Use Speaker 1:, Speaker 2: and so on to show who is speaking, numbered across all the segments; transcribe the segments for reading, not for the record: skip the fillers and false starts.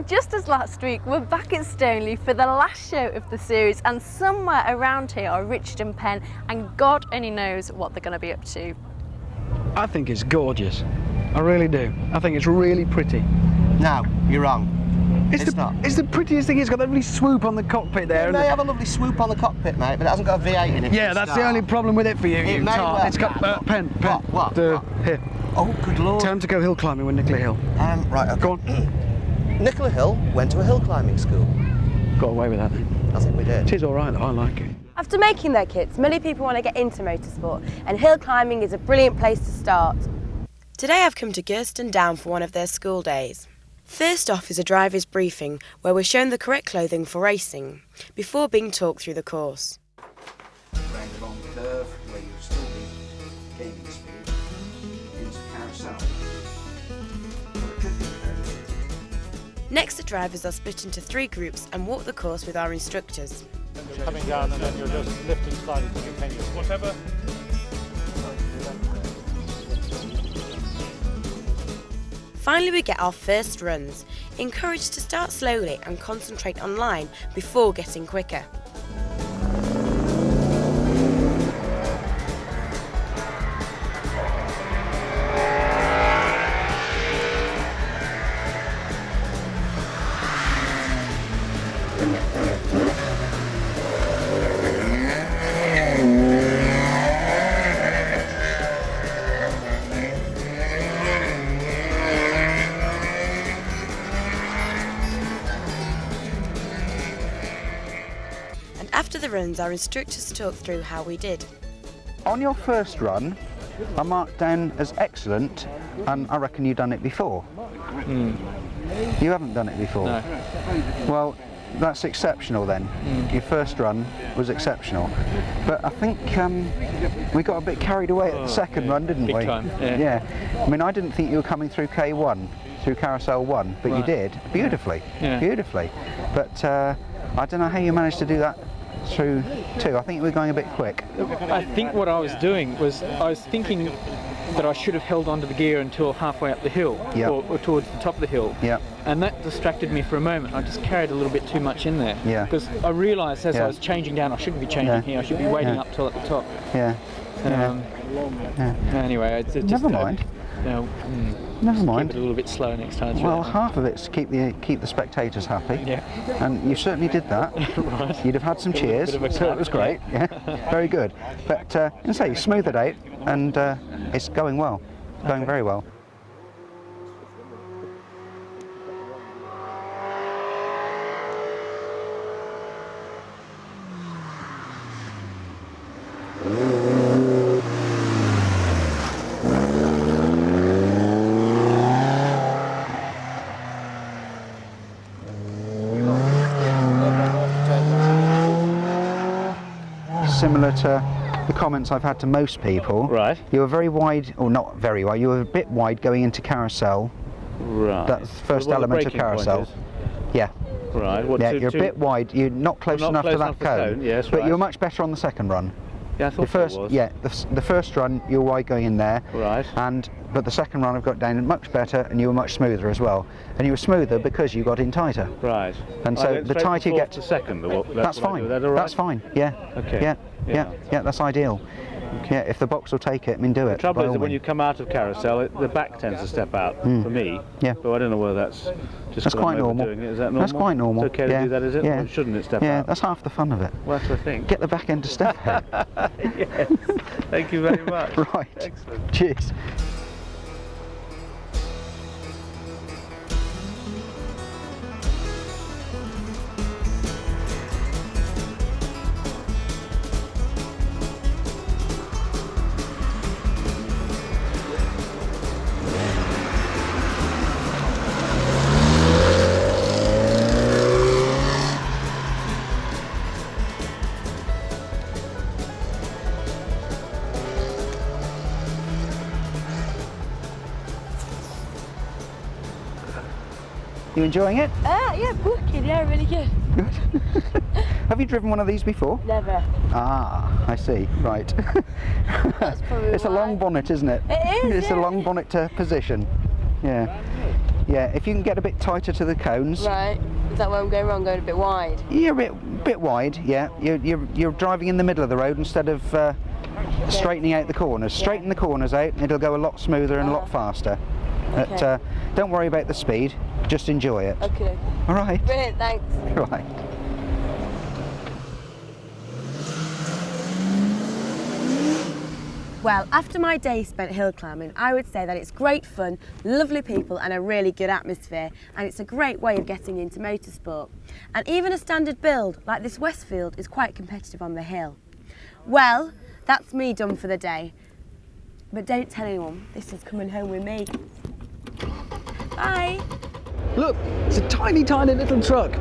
Speaker 1: And just as last week, we're back at Stoneleigh for the last show of the series, and somewhere around here are Richard and Penn, and God only knows what they're going to be up to.
Speaker 2: I think it's gorgeous. I really do. I think it's really pretty.
Speaker 3: No, you're wrong. It's not.
Speaker 2: It's the prettiest thing. It's got that lovely swoop on the cockpit there.
Speaker 3: It may have a lovely swoop on the cockpit, mate, but it hasn't got a V8 in it.
Speaker 2: Yeah, that's the only problem with it for you,
Speaker 3: It
Speaker 2: you
Speaker 3: may
Speaker 2: tart.
Speaker 3: well-
Speaker 2: It's got Penn.
Speaker 3: What?
Speaker 2: Here.
Speaker 3: Oh, good lord.
Speaker 2: Time to go hill climbing with Nicola Hill.
Speaker 3: Right, okay.
Speaker 2: Go on.
Speaker 3: Nicola Hill went to a hill climbing school.
Speaker 2: Got away with that then.
Speaker 3: I think we did.
Speaker 2: It is all right though. I like it.
Speaker 4: After making their kits, Mille people want to get into motorsport, and hill climbing is a brilliant place to start. Today I've come to Gurston Down for one of their school days. First off is a driver's briefing where we're shown the correct clothing for racing, before being talked through the course.
Speaker 5: Round the long curve where you'll still be gaining speed into carousel.
Speaker 4: Next, the drivers are split into 3 groups and walk the course with our instructors.
Speaker 6: You're coming down and then you're just lifting slightly to continue. Whatever.
Speaker 4: Finally, we get our first runs, encouraged to start slowly and concentrate on line before getting quicker. After the runs, our instructors talk through how we did.
Speaker 5: On your first run, I marked down as excellent, and I reckon you've done it before. You haven't done it before?
Speaker 2: No.
Speaker 5: Well, that's exceptional then. Your first run was exceptional. But I think we got a bit carried away at the second run, didn't we?
Speaker 2: Big time, yeah.
Speaker 5: I mean, I didn't think you were coming through K1, through Carousel 1, but you did, beautifully, beautifully. But I don't know how you managed to do that through 2. I think you were going a bit quick.
Speaker 7: I think what I was doing was I was thinking that I should have held onto the gear until halfway up the hill, or towards the top of the hill.
Speaker 5: Yeah.
Speaker 7: And that distracted me for a moment. I just carried a little bit too much in there.
Speaker 5: Yeah.
Speaker 7: Because I realised as I was changing down, I shouldn't be changing here. I should be waiting up till at the top.
Speaker 5: Yeah.
Speaker 7: Anyway, it's just
Speaker 5: Never mind. Never mind.
Speaker 7: Keep it a little bit slow next time.
Speaker 5: Well, half of it's to keep the spectators happy. Yeah. And you certainly did that.
Speaker 7: Right.
Speaker 5: You'd have had some cheers, so it was great. Yeah. Very good. But you smooth it out, and it's going well. Going very well. Similar to the comments I've had to most people.
Speaker 6: Right.
Speaker 5: You were very wide, or not very wide, you were a bit wide going into carousel.
Speaker 6: Right.
Speaker 5: That's the first element of carousel. Yeah.
Speaker 6: Right. What,
Speaker 5: You're a bit wide, you're not close enough to that cone.
Speaker 6: Yes,
Speaker 5: but you were much better on the second run.
Speaker 6: Yeah, I thought
Speaker 5: the
Speaker 6: was.
Speaker 5: Yeah, the first run you were wide going in there.
Speaker 6: Right.
Speaker 5: But the second run I've got down much better, and you were much smoother as well. And you were smoother because you got in tighter.
Speaker 6: Right.
Speaker 5: And so the tighter you get
Speaker 6: to second,
Speaker 5: that's fine.
Speaker 6: That all right?
Speaker 5: That's fine. Yeah.
Speaker 6: Okay.
Speaker 5: Yeah. That's ideal. Okay. Yeah, if the box will take it, do it.
Speaker 6: The trouble is that when you come out of carousel, the back tends to step out for me.
Speaker 5: Yeah.
Speaker 6: But I don't know whether that's just
Speaker 5: That's quite normal.
Speaker 6: Is that normal?
Speaker 5: That's quite normal.
Speaker 6: It's okay to do that, is it?
Speaker 5: Yeah.
Speaker 6: Or shouldn't it step out?
Speaker 5: Yeah, that's half the fun of it.
Speaker 6: Well, that's what I think.
Speaker 5: Get the back end to step out.
Speaker 6: Yes. Thank you very much.
Speaker 5: Right.
Speaker 6: Excellent.
Speaker 5: Cheers. You enjoying it?
Speaker 4: Yeah, wicked, yeah, really good.
Speaker 5: Good. Have you driven one of these before?
Speaker 4: Never.
Speaker 5: Ah, I see. Right.
Speaker 4: That's probably
Speaker 5: It's a
Speaker 4: why.
Speaker 5: long bonnet, isn't it?
Speaker 4: It is,
Speaker 5: It's a long bonnet to position. Yeah. Yeah, if you can get a bit tighter to the cones.
Speaker 4: Right. Is that where I'm going wrong? Going a bit wide?
Speaker 5: You're a bit wide, yeah. You're driving in the middle of the road instead of straightening out the corners. Straighten the corners out and it'll go a lot smoother and a lot faster.
Speaker 4: Okay.
Speaker 5: But don't worry about the speed, just enjoy it.
Speaker 4: Okay.
Speaker 5: All right.
Speaker 4: Brilliant, thanks.
Speaker 5: Right.
Speaker 4: Well, after my day spent hill climbing, I would say that it's great fun, lovely people and a really good atmosphere, and it's a great way of getting into motorsport. And even a standard build like this Westfield is quite competitive on the hill. Well, that's me done for the day. But don't tell anyone, this is coming home with me. Bye!
Speaker 2: Look, it's a tiny, tiny little truck.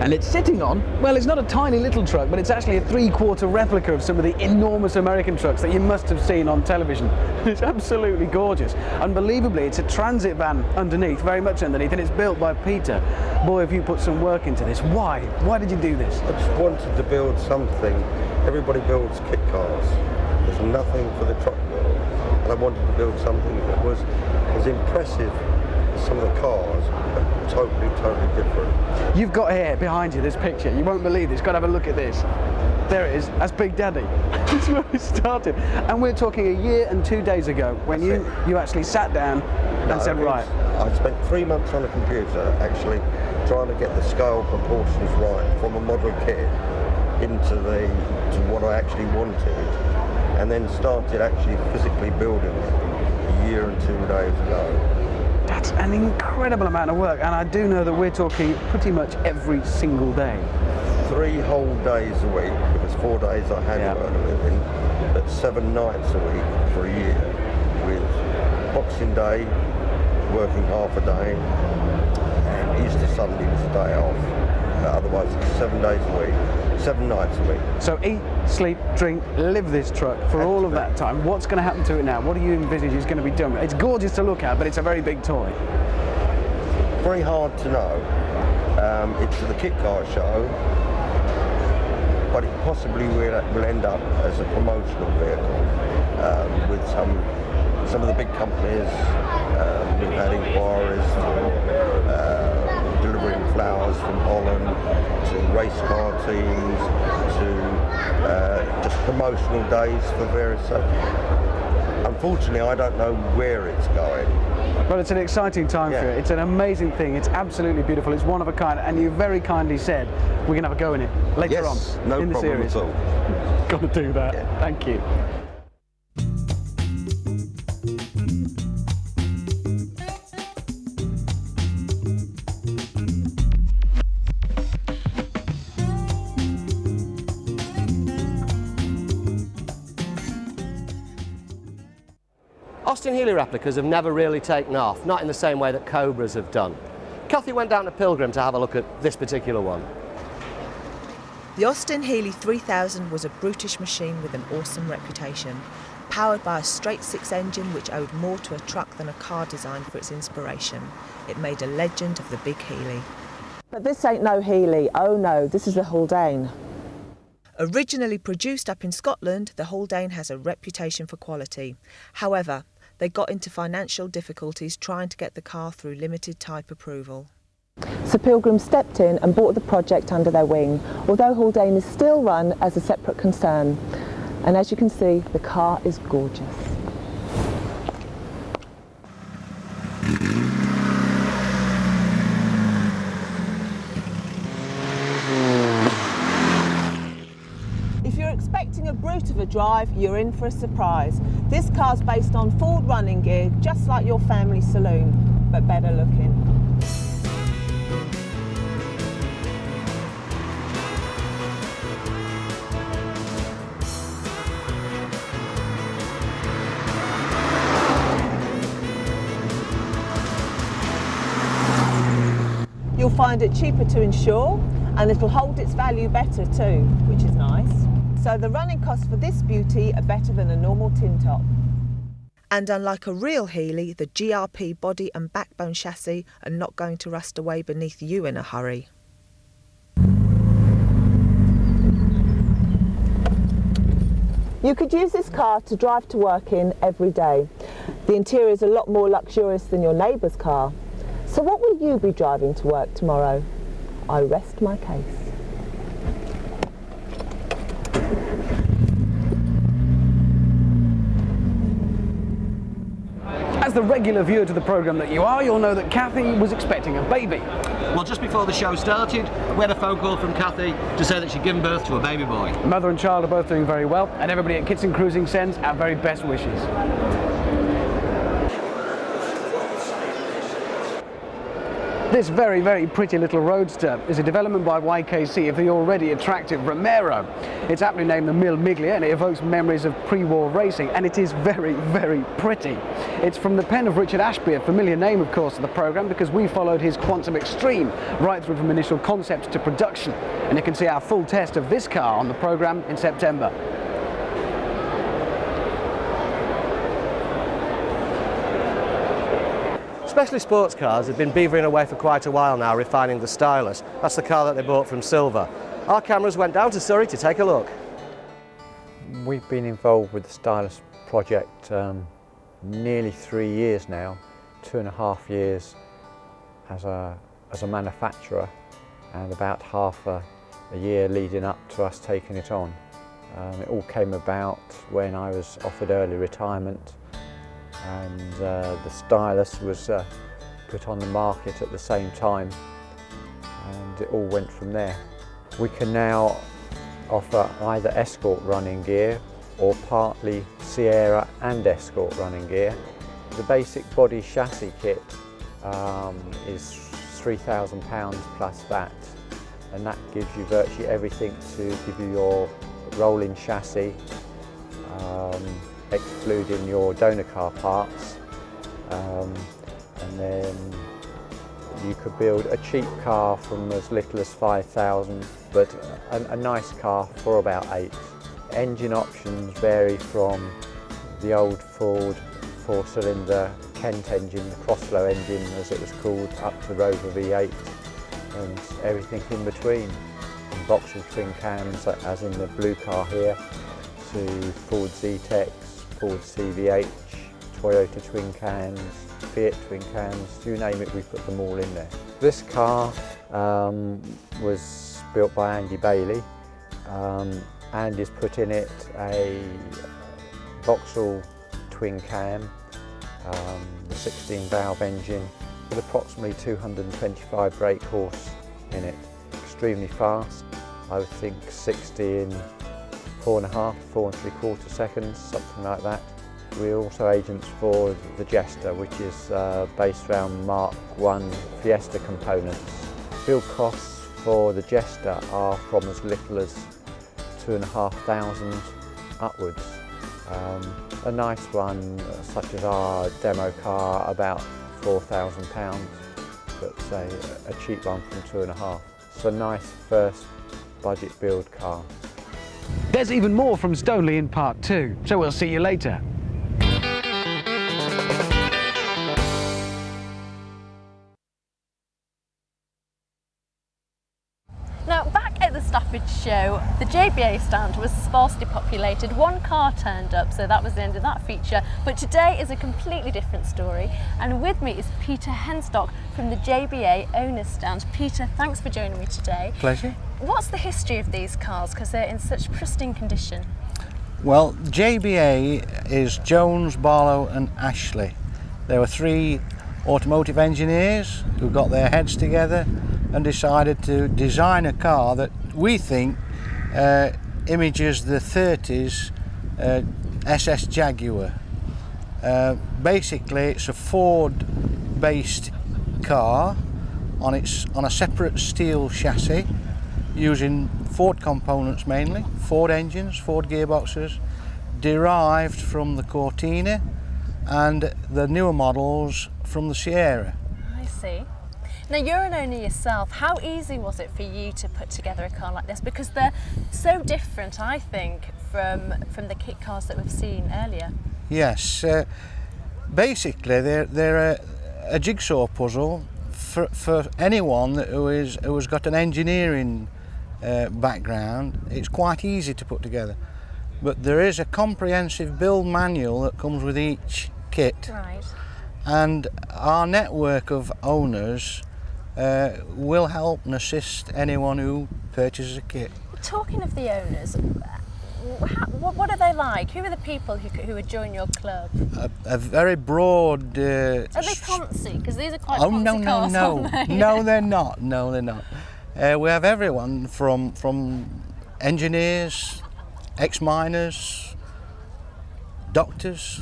Speaker 2: And it's sitting on, well, it's not a tiny little truck, but it's actually a 3/4 replica of some of the enormous American trucks that you must have seen on television. It's absolutely gorgeous. Unbelievably, it's a transit van underneath, very much underneath, and it's built by Peter. Boy, have you put some work into this. Why? Why did you do this?
Speaker 8: I just wanted to build something. Everybody builds kit cars. There's nothing for the truck world. And I wanted to build something that was as impressive as some of the cars, but totally different.
Speaker 2: You've got here behind you this picture. You won't believe this. Got to have a look at this. There it is. That's Big Daddy. That's where we started. And we're talking a year and 2 days ago when you actually sat down and said, right.
Speaker 8: I spent 3 months on a computer actually trying to get the scale proportions right from a model kit to what I actually wanted, and then started actually physically building it a year and 2 days ago.
Speaker 2: That's an incredible amount of work, and I do know that we're talking pretty much every single day.
Speaker 8: 3 whole days a week, because 4 days I had to earn a living, but 7 nights a week for a year, with Boxing Day working half a day, and Easter Sunday was a day off. Otherwise it's 7 days a week, 7 nights a week.
Speaker 2: So eat, sleep, drink, live this truck for all of that time. What's going to happen to it now? What do you envisage is going to be done? It's gorgeous to look at, but it's a very big toy.
Speaker 8: Very hard to know. It's the kit car show, but it possibly will end up as a promotional vehicle with some of the big companies. We've had inquiries delivering flowers from Holland to race car teams to just promotional days for various. Unfortunately, I don't know where it's going.
Speaker 2: Well, it's an exciting time for it. It's an amazing thing. It's absolutely beautiful. It's one of a kind, and you very kindly said we're going to have a go in it later on in the series.
Speaker 8: No problem at all.
Speaker 2: Got to do that. Yeah. Thank you.
Speaker 3: Austin Healey replicas have never really taken off, not in the same way that Cobras have done. Cathy went down to Pilgrim to have a look at this particular one.
Speaker 9: The Austin Healey 3000 was a brutish machine with an awesome reputation, powered by a straight-six engine which owed more to a truck than a car design for its inspiration. It made a legend of the big Healey.
Speaker 10: But this ain't no Healey, oh no, this is the Haldane.
Speaker 9: Originally produced up in Scotland, the Haldane has a reputation for quality. However, they got into financial difficulties trying to get the car through limited type approval.
Speaker 10: So Pilgrim stepped in and brought the project under their wing, although Haldane is still run as a separate concern. And as you can see, the car is gorgeous.
Speaker 9: If you're expecting a brute of a drive, you're in for a surprise. This car's based on Ford running gear, just like your family saloon, but better looking. You'll find it cheaper to insure, and it'll hold its value better too, which is nice. So the running costs for this beauty are better than a normal tin top. And unlike a real Healey, the GRP body and backbone chassis are not going to rust away beneath you in a hurry.
Speaker 10: You could use this car to drive to work in every day. The interior is a lot more luxurious than your neighbour's car. So what will you be driving to work tomorrow? I rest my case.
Speaker 2: As the regular viewer to the programme that you are, you'll know that Cathy was expecting a baby.
Speaker 3: Well, just before the show started, we had a phone call from Cathy to say that she'd given birth to a baby boy.
Speaker 2: Mother and child are both doing very well, and everybody at Kits and Cruising sends our very best wishes. This very, very pretty little roadster is a development by YKC of the already attractive Romero. It's aptly named the Mille Miglia, and it evokes memories of pre-war racing, and it is very, very pretty. It's from the pen of Richard Ashby, a familiar name, of course, of the programme, because we followed his Quantum Extreme right through from initial concept to production. And you can see our full test of this car on the programme in September.
Speaker 3: Specialist sports cars have been beavering away for quite a while now, refining the Stylus. That's the car that they bought from Silver. Our cameras went down to Surrey to take a look.
Speaker 11: We've been involved with the Stylus Project nearly 3 years now, 2.5 years as a manufacturer, and about half a year leading up to us taking it on. It all came about when I was offered early retirement, and the Stylus was put on the market at the same time, and it all went from there. We can now offer either Escort running gear or partly Sierra and Escort running gear. The basic body chassis kit is £3,000 plus VAT, and that gives you virtually everything to give you your rolling chassis, excluding your donor car parts, and then you could build a cheap car from as little as 5,000, but a nice car for about 8. Engine options vary from the old Ford 4-cylinder Kent engine, the crossflow engine as it was called, up to Rover V8 and everything in between, from Vauxhall twin cams as in the blue car here, to Ford Z-Tex, Ford CVH, Toyota twin cams, Fiat twin cams, you name it, we put them all in there. This car was built by Andy Bailey. Andy's put in it a Vauxhall twin cam, the 16-valve engine with approximately 225 brake horse in it. Extremely fast, I would think 60 in 4.5, 4.75 seconds, something like that. We're also agents for the Jester, which is based around Mark I Fiesta components. Build costs for the Jester are from as little as 2,500 upwards. A nice one, such as our demo car, about £4,000, but say a cheap one from 2.5. It's a nice first budget build car.
Speaker 2: There's even more from Stoneleigh in part 2, so we'll see you later.
Speaker 1: Now, back at the Stafford show, the JBA stand was sparsely populated. One car turned up, so that was the end of that feature. But today is a completely different story, and with me is Peter Henstock from the JBA Owners stand. Peter, thanks for joining me today.
Speaker 12: Pleasure.
Speaker 1: What's the history of these cars, because they're in such pristine condition?
Speaker 12: Well, JBA is Jones, Barlow and Ashley. There were 3 automotive engineers who got their heads together and decided to design a car that we think images the 30s SS Jaguar. Basically, it's a Ford-based car on a separate steel chassis, using Ford components mainly, Ford engines, Ford gearboxes, derived from the Cortina, and the newer models from the Sierra.
Speaker 1: I see. Now, you're an owner yourself. How easy was it for you to put together a car like this? Because they're so different, I think, from the kit cars that we've seen earlier.
Speaker 12: Yes, basically they're a jigsaw puzzle for anyone who has got an engineering background. It's quite easy to put together, but there is a comprehensive build manual that comes with each kit.
Speaker 1: Right.
Speaker 12: and our network of owners will help and assist anyone who purchases a kit.
Speaker 1: Talking of the owners, what are they like? Who are the people who would join your club?
Speaker 12: A very broad...
Speaker 1: Are they poncy? Because these are quite
Speaker 12: oh,
Speaker 1: poncy cars, aren't they?
Speaker 12: No, they're not. No, they're not. We have everyone from engineers, ex-miners, doctors,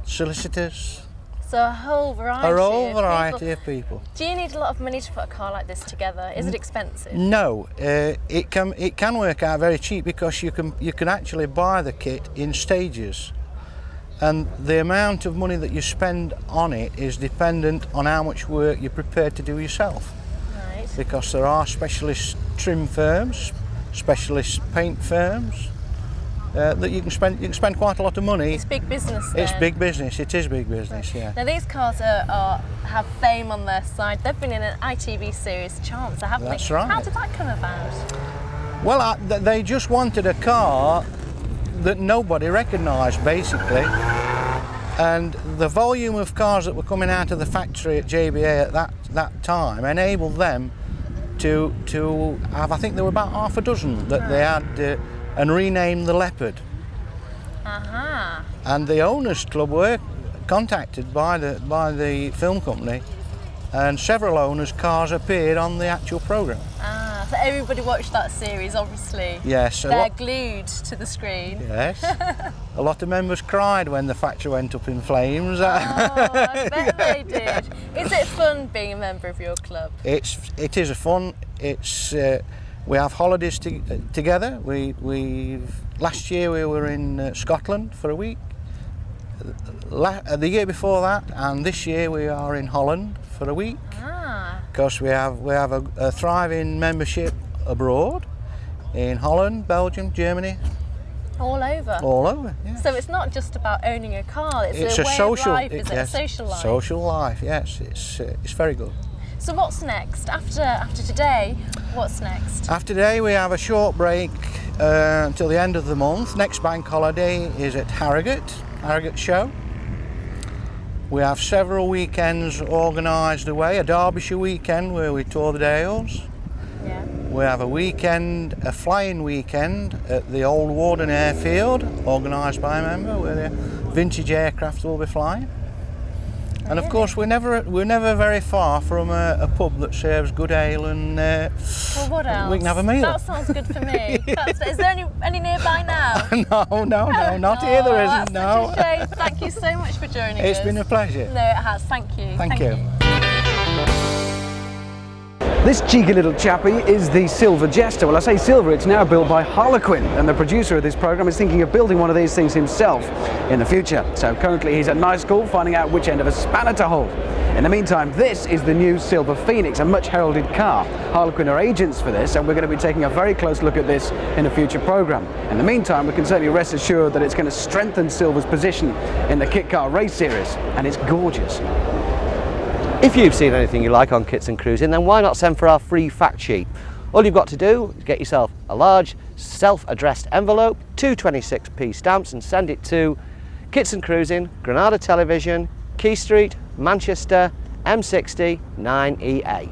Speaker 12: solicitors.
Speaker 1: So a whole variety
Speaker 12: of people.
Speaker 1: Do you need a lot of money to put a car like this together? Is it expensive?
Speaker 12: No, it can work out very cheap because you can actually buy the kit in stages, and the amount of money that you spend on it is dependent on how much work you're prepared to do yourself.
Speaker 1: Right.
Speaker 12: Because there are specialist trim firms, specialist paint firms. That you can spend quite a lot of money.
Speaker 1: It's big business then.
Speaker 12: It's big business, it is big business, yeah.
Speaker 1: Now these cars have fame on their side. They've been in an ITV series, Chancer, haven't they?
Speaker 12: That's right.
Speaker 1: How did that come about?
Speaker 12: Well, they just wanted a car that nobody recognised, basically. And the volume of cars that were coming out of the factory at JBA at that time enabled them to have, I think there were about half a dozen that they had and renamed the Leopard.
Speaker 1: Uh-huh.
Speaker 12: And the Owners Club were contacted by the film company, and several owners' cars appeared on the actual programme.
Speaker 1: Ah, so everybody watched that series, obviously.
Speaker 12: Yes.
Speaker 1: They're glued to the screen.
Speaker 12: Yes. A lot of members cried when the factory went up in flames.
Speaker 1: Oh, I bet they did. Is it fun being a member of your club?
Speaker 12: It is a fun. It's we have holidays together. Last year we were in Scotland for a week. The year before that, and this year we are in Holland for a week. Because we have a thriving membership abroad in Holland, Belgium, Germany.
Speaker 1: All over.
Speaker 12: All over. Yeah.
Speaker 1: So it's not just about owning a car. It's a way
Speaker 12: social
Speaker 1: of life. Is it a social life?
Speaker 12: Social life. Yes, it's very good.
Speaker 1: So what's next? After today, what's next?
Speaker 12: After today we have a short break until the end of the month. Next bank holiday is at Harrogate show. We have several weekends organised away, a Derbyshire weekend where we tour the Dales.
Speaker 1: Yeah.
Speaker 12: We have a flying weekend at the Old Warden Airfield, organised by a member, where the vintage aircraft will be flying. And of course, we're never very far from a pub that serves good ale and
Speaker 1: well, what else?
Speaker 12: we can have a meal.
Speaker 1: That sounds good for me. Is there any nearby now?
Speaker 12: No, not here there isn't,
Speaker 1: no. Such a shame. Thank you so much for joining us.
Speaker 12: It's been a pleasure.
Speaker 1: No, it has. Thank you.
Speaker 12: Thank you.
Speaker 2: This cheeky little chappie is the Silver Jester. Well, I say silver, it's now built by Harlequin, and the producer of this programme is thinking of building one of these things himself in the future. So currently he's at night school finding out which end of a spanner to hold. In the meantime, this is the new Silver Phoenix, a much heralded car. Harlequin are agents for this, and we're going to be taking a very close look at this in a future programme. In the meantime, we can certainly rest assured that it's going to strengthen Silver's position in the kit car race series, and it's gorgeous.
Speaker 3: If you've seen anything you like on Kits and Cruisin, then why not send for our free fact sheet? All you've got to do is get yourself a large self-addressed envelope, 226p stamps, and send it to Kits and Cruisin, Granada Television, Key Street, Manchester, M60 9EA.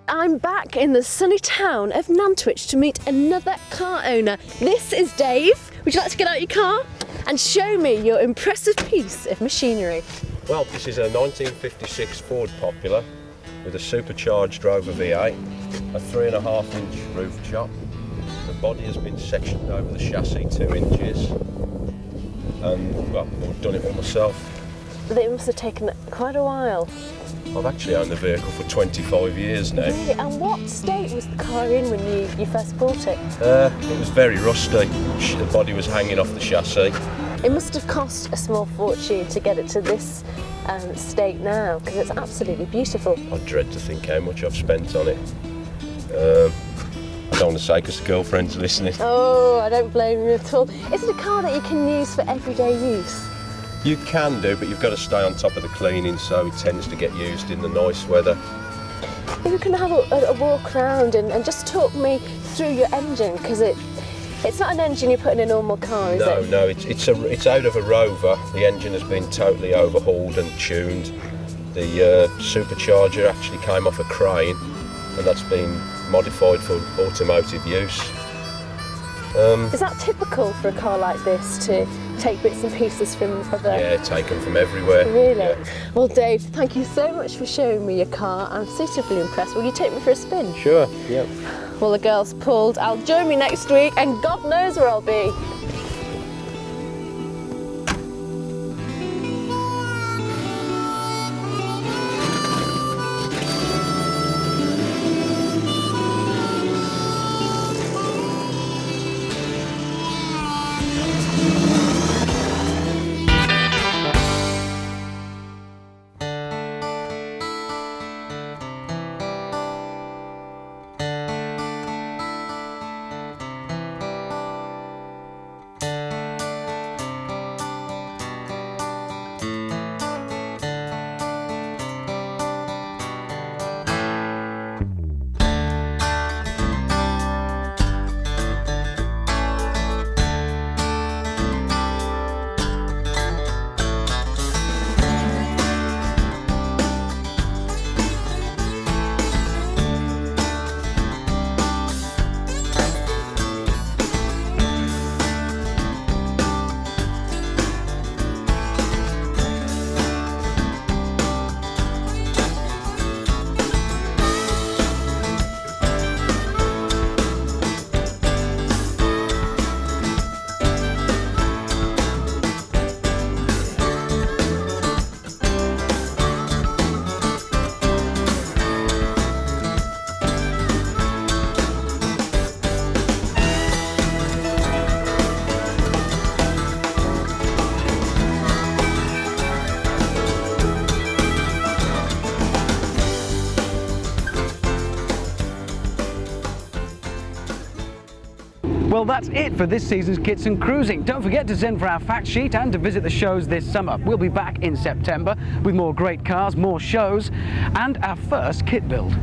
Speaker 1: I'm back in the sunny town of Nantwich to meet another car owner. This is Dave. Would you like to get out your car and show me your impressive piece of machinery?
Speaker 13: Well, this is a 1956 Ford Popular with a supercharged Rover V8, a 3.5-inch roof chop. The body has been sectioned over the chassis 2 inches, and well, I've done it all myself.
Speaker 1: It must have taken quite a while.
Speaker 13: I've actually owned the vehicle for 25 years now.
Speaker 1: Really? And what state was the car in when you first bought it?
Speaker 13: It was very rusty. The body was hanging off the chassis.
Speaker 1: It must have cost a small fortune to get it to this state now, because it's absolutely beautiful.
Speaker 13: I dread to think how much I've spent on it. I don't want to say because the girlfriend's listening.
Speaker 1: Oh, I don't blame you at all. Is it a car that you can use for everyday use?
Speaker 13: You can do, but you've got to stay on top of the cleaning, so it tends to get used in the nice weather.
Speaker 1: If you can have a walk around and just talk me through your engine, because It's not an engine you put in a normal car, is it?
Speaker 13: No, it's out of a Rover. The engine has been totally overhauled and tuned. The supercharger actually came off a crane, and that's been modified for automotive use.
Speaker 1: Is that typical for a car like this to take bits and pieces from other?
Speaker 13: Yeah, taken from everywhere.
Speaker 1: Really?
Speaker 13: Yeah.
Speaker 1: Well, Dave, thank you so much for showing me your car. I'm suitably impressed. Will you take me for a spin?
Speaker 6: Sure, yep.
Speaker 1: Well, the girls pulled. I'll join me next week, and God knows where I'll be.
Speaker 2: Well, that's it for this season's Kits and Cruising. Don't forget to send for our fact sheet and to visit the shows this summer. We'll be back in September with more great cars, more shows, and our first kit build.